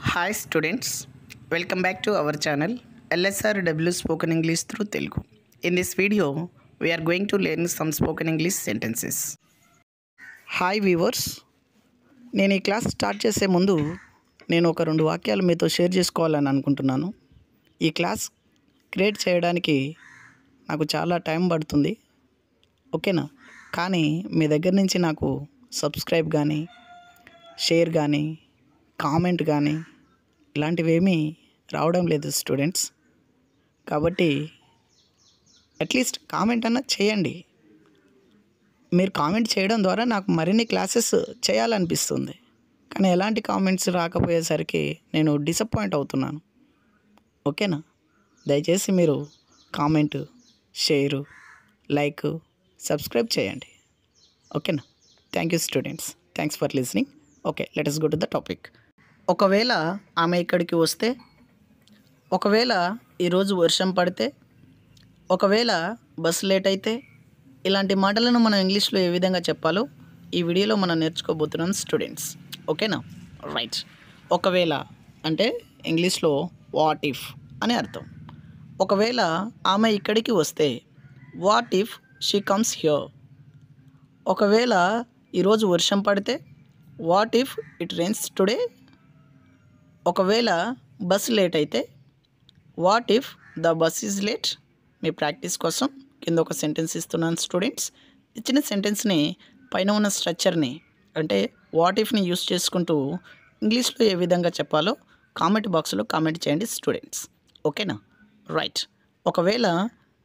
Hi students, welcome back to our channel LSRW Spoken English through Telugu. In this video, we are going to learn some spoken English sentences. Hi viewers, నేను ఈ class start చేసే ముందు నేను ఒక 2 వాక్యాలు మీతో share చేసుకోవాలని అనుకుంటున్నాను. ఈ క్లాస్ క్రియేట్ చేయడానికి నాకు చాలా టైం పడుతుంది, ఓకేనా? కానీ మీ దగ్గర నుంచి నాకు సబ్స్క్రైబ్ కానీ, షేర్ కానీ, కామెంట్ కానీ ఇలాంటివేమీ రావడం లేదు స్టూడెంట్స్. కాబట్టి అట్లీస్ట్ కామెంట్ అన్న చేయండి. మీరు కామెంట్ చేయడం ద్వారా నాకు మరిన్ని క్లాసెస్ చేయాలనిపిస్తుంది. కానీ ఎలాంటి కామెంట్స్ రాకపోయేసరికి నేను డిసప్పాయింట్ అవుతున్నాను, ఓకేనా? దయచేసి మీరు కామెంట్, షేరు, లైక్, సబ్స్క్రైబ్ చేయండి, ఓకేనా? Thank you students, thanks for listening. Okay, let us go to the topic. ఒకవేళ ఆమె ఇక్కడికి వస్తే, ఒకవేళ ఈరోజు వర్షం పడితే, ఒకవేళ బస్ లేట్ అయితే, ఇలాంటి మాటలను మనం ఇంగ్లీష్లో ఏ విధంగా చెప్పాలో ఈ వీడియోలో మనం నేర్చుకోబోతున్నాం స్టూడెంట్స్, ఓకేనా? రైట్. ఒకవేళ అంటే ఇంగ్లీష్లో వాట్ ఇఫ్ అని అర్థం. ఒకవేళ ఆమె ఇక్కడికి వస్తే, what if she comes here. ఒకవేళ ఈరోజు వర్షం పడితే, what if it rains today. ఒకవేళ బస్ లేట్ అయితే, what if the bus is late. Me practice కోసం కింద ఒక సెంటెన్స్ ఇస్తున్నాను స్టూడెంట్స్. ఇచ్చిన సెంటెన్స్ని పైన ఉన్న స్ట్రక్చర్ని అంటే వాట్ ఇఫ్ని యూస్ చేసుకుంటూ ఇంగ్లీష్లో ఏ విధంగా చెప్పాలో కామెంట్ బాక్స్లో కామెంట్ చేయండి స్టూడెంట్స్, ఓకేనా? రైట్. ఒకవేళ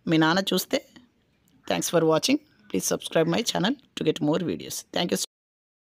మీ నాన్న చూస్తే, thanks for watching. Please subscribe my channel to get more videos. Thank you.